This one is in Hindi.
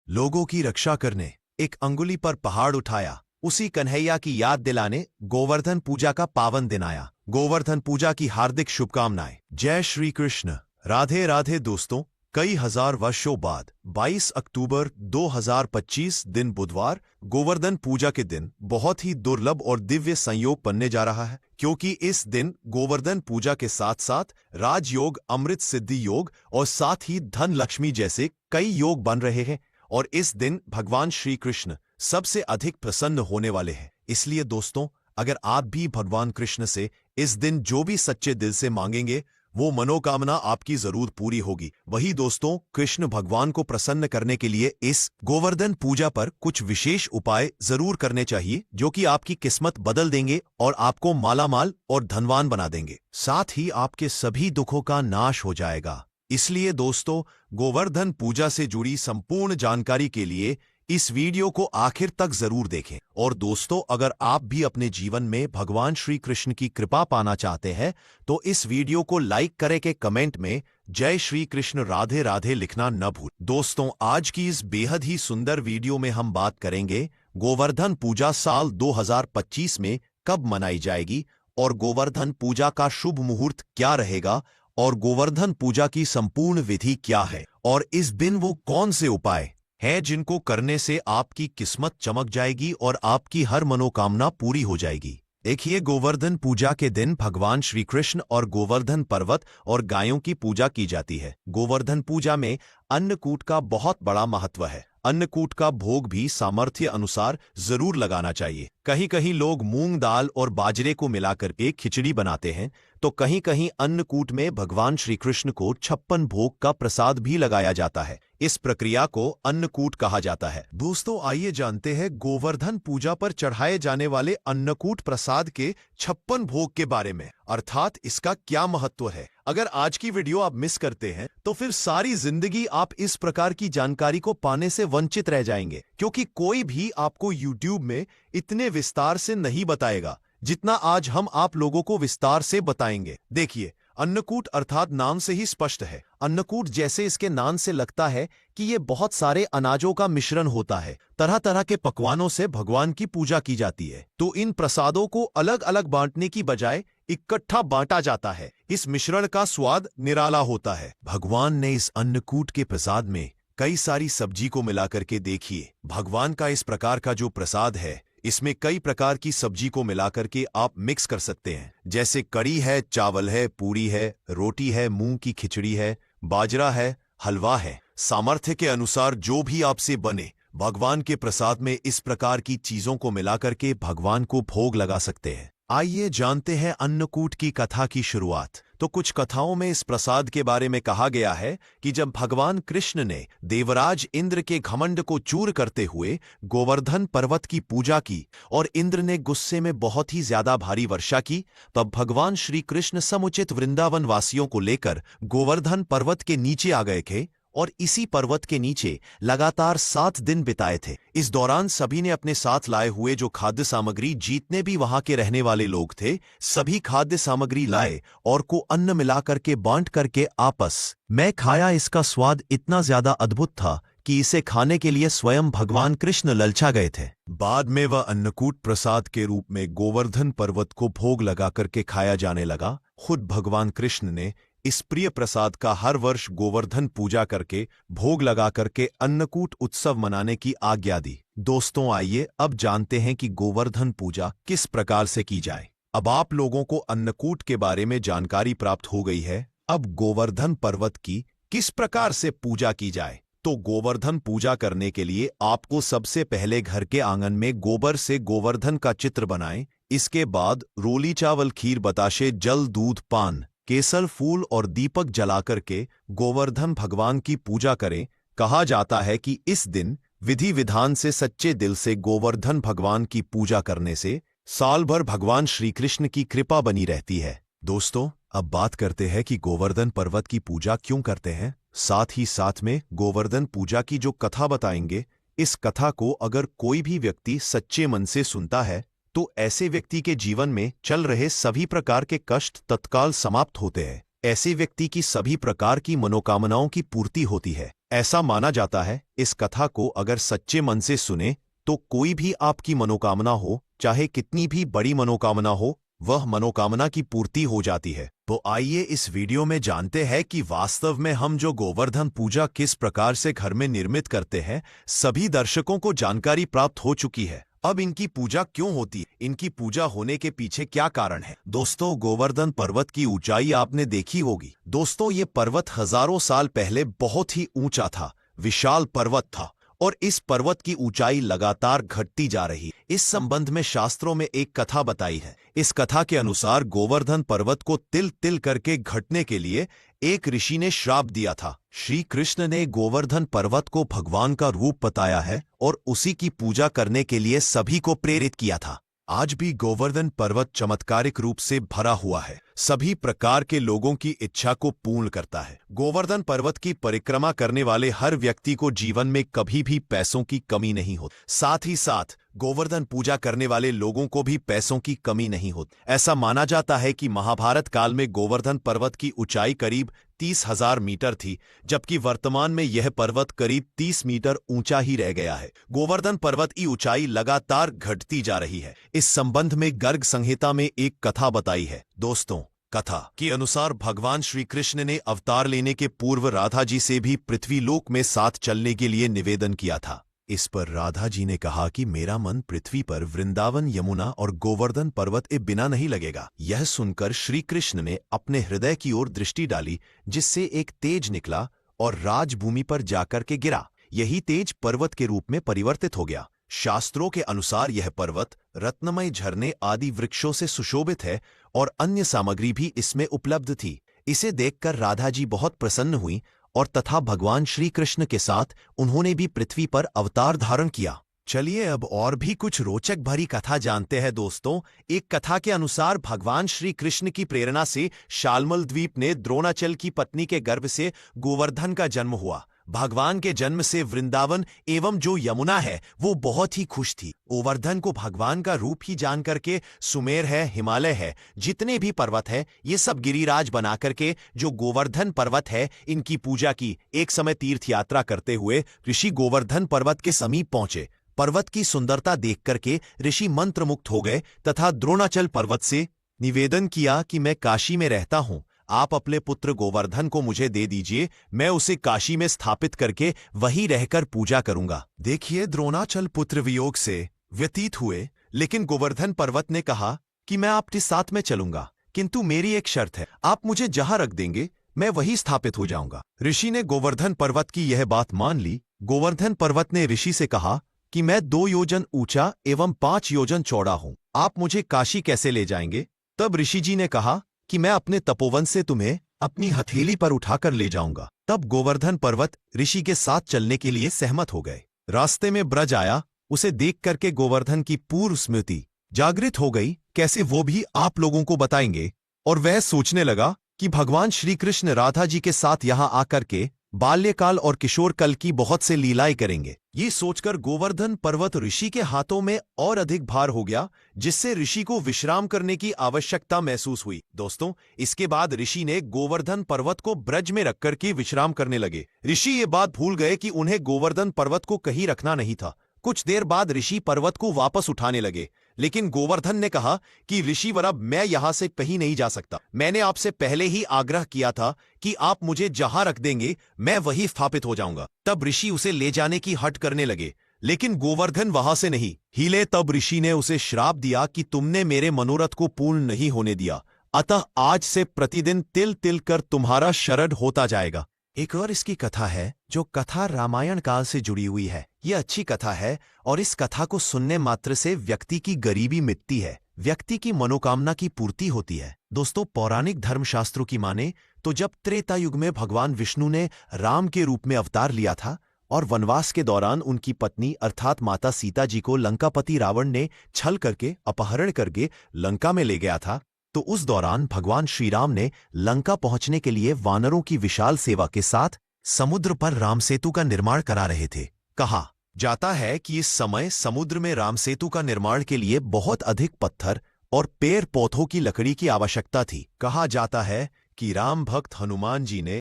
लोगों की रक्षा करने एक अंगुली पर पहाड़ उठाया, उसी कन्हैया की याद दिलाने गोवर्धन पूजा का पावन दिन आया। गोवर्धन पूजा की हार्दिक शुभकामनाएं। जय श्री कृष्ण। राधे राधे दोस्तों, कई हजार वर्षों बाद 22 अक्टूबर 2025 दिन बुधवार गोवर्धन पूजा के दिन बहुत ही दुर्लभ और दिव्य संयोग बनने जा रहा है, क्योंकि इस दिन गोवर्धन पूजा के साथ साथ राजयोग, अमृत सिद्धि योग और साथ ही धन लक्ष्मी जैसे कई योग बन रहे हैं। और इस दिन भगवान श्री कृष्ण सबसे अधिक प्रसन्न होने वाले हैं। इसलिए दोस्तों, अगर आप भी भगवान कृष्ण से इस दिन जो भी सच्चे दिल से मांगेंगे, वो मनोकामना आपकी जरूर पूरी होगी। वही दोस्तों, कृष्ण भगवान को प्रसन्न करने के लिए इस गोवर्धन पूजा पर कुछ विशेष उपाय जरूर करने चाहिए, जो कि आपकी किस्मत बदल देंगे और आपको मालामाल और धनवान बना देंगे। साथ ही आपके सभी दुखों का नाश हो जाएगा। इसलिए दोस्तों, गोवर्धन पूजा से जुड़ी संपूर्ण जानकारी के लिए इस वीडियो को आखिर तक जरूर देखें। और दोस्तों, अगर आप भी अपने जीवन में भगवान श्री कृष्ण की कृपा पाना चाहते हैं, तो इस वीडियो को लाइक करें के कमेंट में जय श्री कृष्ण राधे राधे लिखना न भूल। दोस्तों, आज की इस बेहद ही सुंदर वीडियो में हम बात करेंगे गोवर्धन पूजा साल 2025 में कब मनाई जाएगी, और गोवर्धन पूजा का शुभ मुहूर्त क्या रहेगा, और गोवर्धन पूजा की संपूर्ण विधि क्या है, और इस दिन वो कौन से उपाय हैं जिनको करने से आपकी किस्मत चमक जाएगी और आपकी हर मनोकामना पूरी हो जाएगी। देखिए, गोवर्धन पूजा के दिन भगवान श्री कृष्ण और गोवर्धन पर्वत और गायों की पूजा की जाती है। गोवर्धन पूजा में अन्नकूट का बहुत बड़ा महत्व है। अन्नकूट का भोग भी सामर्थ्य अनुसार जरूर लगाना चाहिए। कहीं कहीं लोग मूंग दाल और बाजरे को मिलाकर एक खिचड़ी बनाते हैं, तो कहीं कहीं अन्नकूट में भगवान श्री कृष्ण को 56 भोग का प्रसाद भी लगाया जाता है। इस प्रक्रिया को अन्नकूट कहा जाता है। दोस्तों, आइए जानते हैं गोवर्धन पूजा पर चढ़ाए जाने वाले अन्नकूट प्रसाद के 56 भोग के बारे में, अर्थात इसका क्या महत्व है। अगर आज की वीडियो आप मिस करते हैं, तो फिर सारी जिंदगी आप इस प्रकार की जानकारी को पाने से वंचित रह जाएंगे, क्योंकि कोई भी आपको YouTube में इतने विस्तार से नहीं बताएगा जितना आज हम आप लोगों को विस्तार से बताएंगे। देखिए, अन्नकूट अर्थात नाम से ही स्पष्ट है। अन्नकूट जैसे इसके नाम से लगता है कि ये बहुत सारे अनाजों का मिश्रण होता है। तरह तरह के पकवानों से भगवान की पूजा की जाती है। तो इन प्रसादों को अलग अलग बांटने की बजाय इकट्ठा बांटा जाता है। इस मिश्रण का स्वाद निराला होता है। भगवान ने इस अन्नकूट के प्रसाद में कई सारी सब्जी को मिलाकर के देखिए। भगवान का इस प्रकार का जो प्रसाद है, इसमें कई प्रकार की सब्जी को मिलाकर के आप मिक्स कर सकते हैं। जैसे कड़ी है, चावल है, पूरी है, रोटी है, मूंग की खिचड़ी है, बाजरा है, हलवा है। सामर्थ्य के अनुसार जो भी आपसे बने, भगवान के प्रसाद में इस प्रकार की चीजों को मिलाकर के भगवान को भोग लगा सकते हैं। आइए जानते हैं अन्नकूट की कथा की शुरुआत। तो कुछ कथाओं में इस प्रसाद के बारे में कहा गया है कि जब भगवान कृष्ण ने देवराज इंद्र के घमंड को चूर करते हुए गोवर्धन पर्वत की पूजा की और इंद्र ने गुस्से में बहुत ही ज्यादा भारी वर्षा की, तब भगवान श्री कृष्ण समुचित वृंदावन वासियों को लेकर गोवर्धन पर्वत के नीचे आ गए थे और इसी पर्वत के नीचे लगातार 7 दिन बिताए थे। इस दौरान सभी ने अपने साथ लाए हुए जो खाद्य सामग्री, जितने भी वहां के रहने वाले लोग थे, सभी खाद्य सामग्री लाए और को अन्न मिलाकर के बांट करके आपस में खाया। इसका स्वाद इतना ज्यादा अद्भुत था कि इसे खाने के लिए स्वयं भगवान कृष्ण ललचा गए थे। बाद में वह अन्नकूट प्रसाद के रूप में गोवर्धन पर्वत को भोग लगा करके खाया जाने लगा। खुद भगवान कृष्ण ने इस प्रिय प्रसाद का हर वर्ष गोवर्धन पूजा करके भोग लगा करके अन्नकूट उत्सव मनाने की आज्ञा दी। दोस्तों, आइए अब जानते हैं कि गोवर्धन पूजा किस प्रकार से की जाए। अब आप लोगों को अन्नकूट के बारे में जानकारी प्राप्त हो गई है। अब गोवर्धन पर्वत की किस प्रकार से पूजा की जाए। तो गोवर्धन पूजा करने के लिए आपको सबसे पहले घर के आंगन में गोबर से गोवर्धन का चित्र बनाएं। इसके बाद रोली, चावल, खीर, बताशे, जल, दूध, पान, केसर, फूल और दीपक जलाकर के गोवर्धन भगवान की पूजा करें। कहा जाता है कि इस दिन विधि विधान से सच्चे दिल से गोवर्धन भगवान की पूजा करने से साल भर भगवान श्री कृष्ण की कृपा बनी रहती है। दोस्तों, अब बात करते हैं कि गोवर्धन पर्वत की पूजा क्यों करते हैं। साथ ही साथ में गोवर्धन पूजा की जो कथा बताएंगे, इस कथा को अगर कोई भी व्यक्ति सच्चे मन से सुनता है, तो ऐसे व्यक्ति के जीवन में चल रहे सभी प्रकार के कष्ट तत्काल समाप्त होते हैं। ऐसे व्यक्ति की सभी प्रकार की मनोकामनाओं की पूर्ति होती है। ऐसा माना जाता है इस कथा को अगर सच्चे मन से सुने तो कोई भी आपकी मनोकामना हो, चाहे कितनी भी बड़ी मनोकामना हो, वह मनोकामना की पूर्ति हो जाती है। तो आइए इस वीडियो में जानते हैं कि वास्तव में हम जो गोवर्धन पूजा किस प्रकार से घर में निर्मित करते हैं। सभी दर्शकों को जानकारी प्राप्त हो चुकी है। अब इनकी पूजा क्यों होती है, इनकी पूजा होने के पीछे क्या कारण है। दोस्तों, गोवर्धन पर्वत की ऊंचाई आपने देखी होगी। दोस्तों, ये पर्वत हजारों साल पहले बहुत ही ऊंचा था, विशाल पर्वत था और इस पर्वत की ऊंचाई लगातार घटती जा रही। इस संबंध में शास्त्रों में एक कथा बताई है। इस कथा के अनुसार गोवर्धन पर्वत को तिल तिल करके घटने के लिए एक ऋषि ने श्राप दिया था। श्री कृष्ण ने गोवर्धन पर्वत को भगवान का रूप बताया है और उसी की पूजा करने के लिए सभी को प्रेरित किया था। आज भी गोवर्धन पर्वत चमत्कारिक रूप से भरा हुआ है, सभी प्रकार के लोगों की इच्छा को पूर्ण करता है। गोवर्धन पर्वत की परिक्रमा करने वाले हर व्यक्ति को जीवन में कभी भी पैसों की कमी नहीं होती। साथ ही साथ गोवर्धन पूजा करने वाले लोगों को भी पैसों की कमी नहीं होती। ऐसा माना जाता है कि महाभारत काल में गोवर्धन पर्वत की ऊंचाई करीब 30,000 मीटर थी, जबकि वर्तमान में यह पर्वत करीब 30 मीटर ऊंचा ही रह गया है। गोवर्धन पर्वत की ऊंचाई लगातार घटती जा रही है। इस संबंध में गर्ग संहिता में एक कथा बताई है। दोस्तों, कथा के अनुसार भगवान श्री कृष्ण ने अवतार लेने के पूर्व राधा जी से भी पृथ्वी लोक में साथ चलने के लिए निवेदन किया था। इस पर राधा जी ने कहा कि मेरा मन पृथ्वी पर वृंदावन, यमुना और गोवर्धन पर्वत के बिना नहीं लगेगा। यह सुनकर श्री कृष्ण ने अपने हृदय की ओर दृष्टि डाली, जिससे एक तेज निकला और राजभूमि पर जाकर के गिरा। यही तेज पर्वत के रूप में परिवर्तित हो गया। शास्त्रों के अनुसार यह पर्वत रत्नमय झरने आदि वृक्षों से सुशोभित है और अन्य सामग्री भी इसमें उपलब्ध थी। इसे देखकर राधा जी बहुत प्रसन्न हुई और तथा भगवान श्री कृष्ण के साथ उन्होंने भी पृथ्वी पर अवतार धारण किया। चलिए अब और भी कुछ रोचक भरी कथा जानते हैं। दोस्तों, एक कथा के अनुसार भगवान श्री कृष्ण की प्रेरणा से शालमल द्वीप ने द्रोणाचल की पत्नी के गर्भ से गोवर्धन का जन्म हुआ। भगवान के जन्म से वृंदावन एवं जो यमुना है वो बहुत ही खुश थी। गोवर्धन को भगवान का रूप ही जान करके सुमेर है, हिमालय है, जितने भी पर्वत है, ये सब गिरिराज बना करके जो गोवर्धन पर्वत है इनकी पूजा की। एक समय तीर्थ यात्रा करते हुए ऋषि गोवर्धन पर्वत के समीप पहुंचे। पर्वत की सुंदरता देख करके ऋषि मंत्रमुग्ध हो गए तथा द्रोणाचल पर्वत से निवेदन किया कि मैं काशी में रहता हूं, आप अपने पुत्र गोवर्धन को मुझे दे दीजिए, मैं उसे काशी में स्थापित करके वहीं रहकर पूजा करूंगा। देखिए, द्रोणाचल पुत्र वियोग से व्यतीत हुए, लेकिन गोवर्धन पर्वत ने कहा कि मैं आपके साथ में चलूंगा, किंतु मेरी एक शर्त है, आप मुझे जहां रख देंगे मैं वहीं स्थापित हो जाऊंगा। ऋषि ने गोवर्धन पर्वत की यह बात मान ली। गोवर्धन पर्वत ने ऋषि से कहा कि मैं 2 योजन ऊंचा एवं 5 योजन चौड़ा हूं, आप मुझे काशी कैसे ले जाएंगे। तब ऋषि जी ने कहा कि मैं अपने तपोवन से तुम्हें अपनी हथेली पर उठाकर ले जाऊंगा। तब गोवर्धन पर्वत ऋषि के साथ चलने के लिए सहमत हो गए। रास्ते में ब्रज आया, उसे देख करके गोवर्धन की पूर्व स्मृति जागृत हो गई, कैसे वो भी आप लोगों को बताएंगे। और वह सोचने लगा कि भगवान श्री कृष्ण राधा जी के साथ यहां आकर के बाल्यकाल और किशोर कल की बहुत से लीलाएं करेंगे। ये सोचकर गोवर्धन पर्वत ऋषि के हाथों में और अधिक भार हो गया, जिससे ऋषि को विश्राम करने की आवश्यकता महसूस हुई। दोस्तों, इसके बाद ऋषि ने गोवर्धन पर्वत को ब्रज में रखकर के विश्राम करने लगे। ऋषि ये बात भूल गए कि उन्हें गोवर्धन पर्वत को कहीं रखना नहीं था। कुछ देर बाद ऋषि पर्वत को वापस उठाने लगे, लेकिन गोवर्धन ने कहा कि ऋषिवर, अब मैं यहां से कहीं नहीं जा सकता। मैंने आपसे पहले ही आग्रह किया था कि आप मुझे जहां रख देंगे मैं वहीं स्थापित हो जाऊंगा। तब ऋषि उसे ले जाने की हट करने लगे, लेकिन गोवर्धन वहां से नहीं हिले। तब ऋषि ने उसे श्राप दिया कि तुमने मेरे मनोरथ को पूर्ण नहीं होने दिया, अतः आज से प्रतिदिन तिल तिल कर तुम्हारा शरण होता जाएगा। एक और इसकी कथा है, जो कथा रामायण काल से जुड़ी हुई है। यह अच्छी कथा है और इस कथा को सुनने मात्र से व्यक्ति की गरीबी मिटती है, व्यक्ति की मनोकामना की पूर्ति होती है। दोस्तों, पौराणिक धर्मशास्त्रों की माने तो जब त्रेता युग में भगवान विष्णु ने राम के रूप में अवतार लिया था और वनवास के दौरान उनकी पत्नी अर्थात माता सीता जी को लंकापति रावण ने छल करके अपहरण करके लंका में ले गया था, तो उस दौरान भगवान श्री राम ने लंका पहुंचने के लिए वानरों की विशाल सेवा के साथ समुद्र पर राम सेतु का निर्माण करा रहे थे। कहा जाता है कि इस समय समुद्र में राम सेतु का निर्माण के लिए बहुत अधिक पत्थर और पेड़ पौधों की लकड़ी की आवश्यकता थी। कहा जाता है कि राम भक्त हनुमान जी ने